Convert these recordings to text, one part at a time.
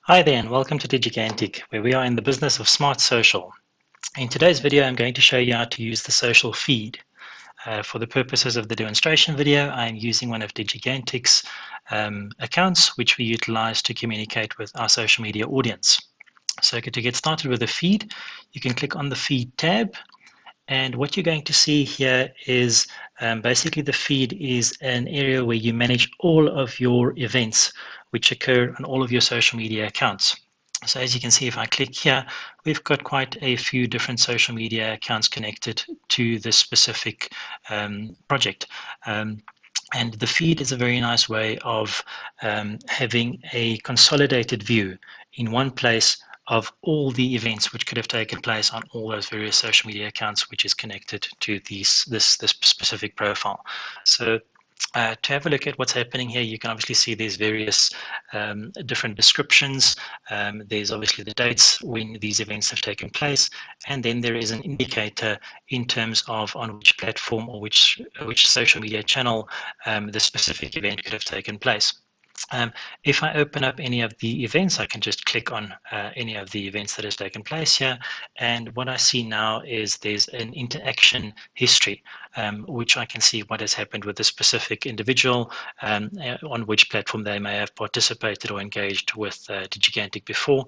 Hi there and welcome to DigiGantic, where we are in the business of smart social. In today's video, I'm going to show you how to use the social feed. For the purposes of the demonstration video, I'm using one of DigiGantic's accounts, which we utilize to communicate with our social media audience. So to get started with the feed, you can click on the feed tab. And what you're going to see here is basically the feed is an area where you manage all of your events which occur on all of your social media accounts. So as you can see, if I click here, we've got quite a few different social media accounts connected to this specific project. And the feed is a very nice way of having a consolidated view in one place of all the events which could have taken place on all those various social media accounts which is connected to this specific profile. So to have a look at what's happening here, you can obviously see there's various different descriptions. There's obviously the dates when these events have taken place, and then there is an indicator in terms of on which platform or which social media channel the specific event could have taken place. If I open up any of the events, I can just click on any of the events that has taken place here. And what I see now is there's an interaction history, which I can see what has happened with a specific individual, on which platform they may have participated or engaged with DigiGantic before,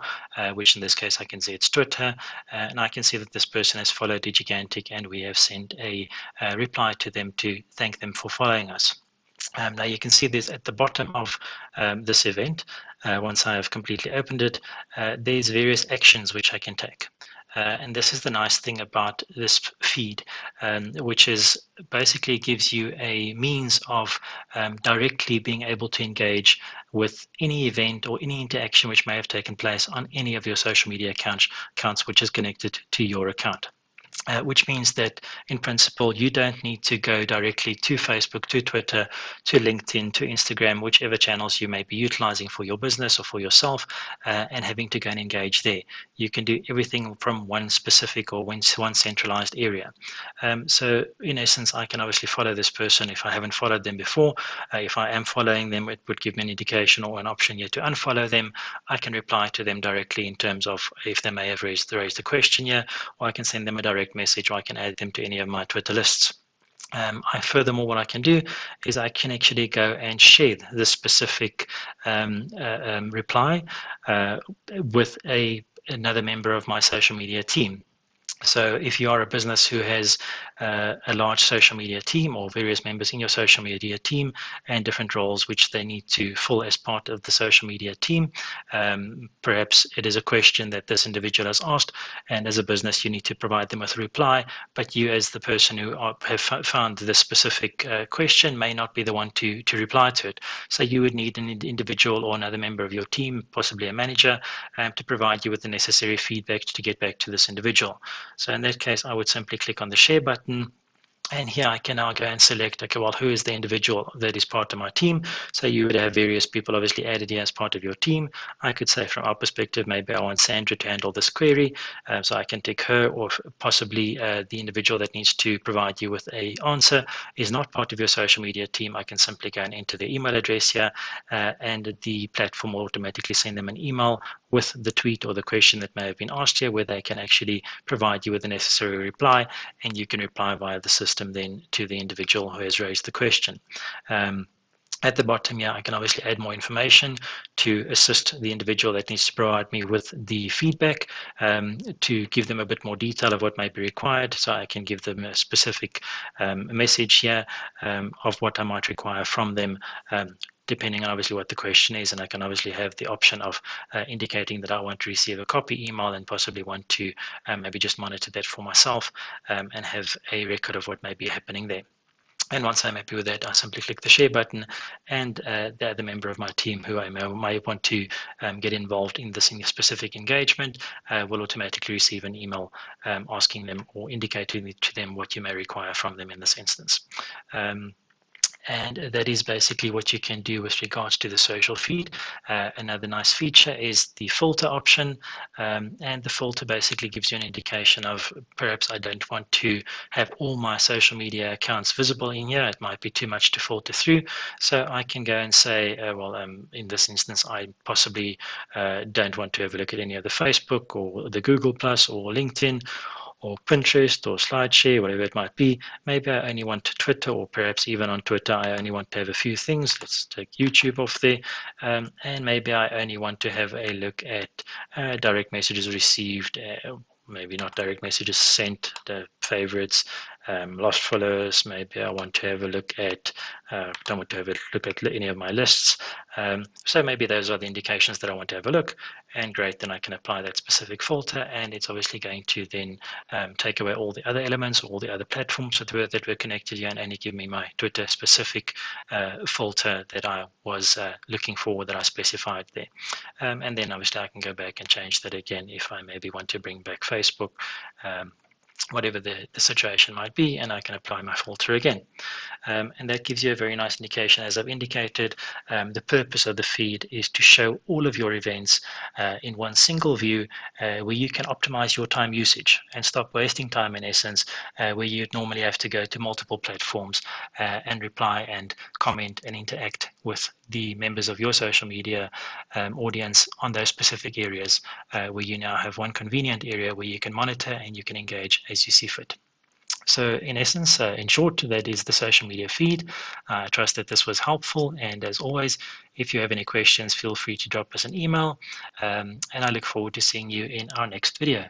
which in this case I can see it's Twitter. And I can see that this person has followed DigiGantic and we have sent a reply to them to thank them for following us. Now you can see this at the bottom of this event. Once I have completely opened it, there's various actions which I can take. And this is the nice thing about this feed, which is basically gives you a means of directly being able to engage with any event or any interaction which may have taken place on any of your social media accounts which is connected to your account. Which means that in principle, you don't need to go directly to Facebook, to Twitter, to LinkedIn, to Instagram, whichever channels you may be utilizing for your business or for yourself, and having to go and engage there. You can do everything from one specific or one centralized area. So in essence, I can obviously follow this person if I haven't followed them before. If I am following them, it would give me an indication or an option here to unfollow them. I can reply to them directly in terms of if they may have raised a question here, or I can send them a direct message, or I can add them to any of my Twitter lists. Furthermore, what I can do is I can actually go and share this specific reply with another member of my social media team. So if you are a business who has a large social media team or various members in your social media team and different roles which they need to fill as part of the social media team, perhaps it is a question that this individual has asked, and as a business you need to provide them with a reply, but you as the person who have found this specific question may not be the one to reply to it. So you would need an individual or another member of your team, possibly a manager, to provide you with the necessary feedback to get back to this individual. So in that case, I would simply click on the share button. And here I can now go and select, okay, well, who is the individual that is part of my team? So you would have various people obviously added here as part of your team. I could say from our perspective, maybe I want Sandra to handle this query. So I can take her, or possibly the individual that needs to provide you with an answer is not part of your social media team. I can simply go and enter their email address here, and the platform will automatically send them an email with the tweet or the question that may have been asked here, where they can actually provide you with the necessary reply, and you can reply via the system then to the individual who has raised the question. At the bottom here, I can obviously add more information to assist the individual that needs to provide me with the feedback, to give them a bit more detail of what might be required. So I can give them a specific message here of what I might require from them, depending on obviously what the question is. And I can obviously have the option of indicating that I want to receive a copy email and possibly want to maybe just monitor that for myself, and have a record of what may be happening there. And once I'm happy with that, I simply click the share button, and the other member of my team who I may want to get involved in this specific engagement will automatically receive an email asking them or indicating to them what you may require from them in this instance. And that is basically what you can do with regards to the social feed. Another nice feature is the filter option, and the filter basically gives you an indication of perhaps I don't want to have all my social media accounts visible in here. It might be too much to filter through, so I can go and say, in this instance, I possibly don't want to have a look at any of the Facebook or the Google Plus or LinkedIn or Pinterest or SlideShare, whatever it might be. Maybe I only want Twitter, or perhaps even on Twitter, I only want to have a few things. Let's take YouTube off there. And maybe I only want to have a look at direct messages received, maybe not direct messages sent, the favorites, lost followers. Maybe I want to have a look at, don't want to have a look at any of my lists. So maybe those are the indications that I want to have a look. And great, then I can apply that specific filter, and it's obviously going to then take away all the other elements, all the other platforms that were connected here, and only give me my Twitter specific filter that I was looking for, that I specified there. And then obviously I can go back and change that again if I maybe want to bring back Facebook, whatever the situation might be, and I can apply my filter again. And that gives you a very nice indication. As I've indicated, the purpose of the feed is to show all of your events in one single view, where you can optimize your time usage and stop wasting time, in essence, where you'd normally have to go to multiple platforms and reply and comment and interact with the members of your social media audience on those specific areas, where you now have one convenient area where you can monitor and you can engage as you see fit. So in essence, in short, that is the social media feed. I trust that this was helpful, and as always, if you have any questions, feel free to drop us an email, and I look forward to seeing you in our next video.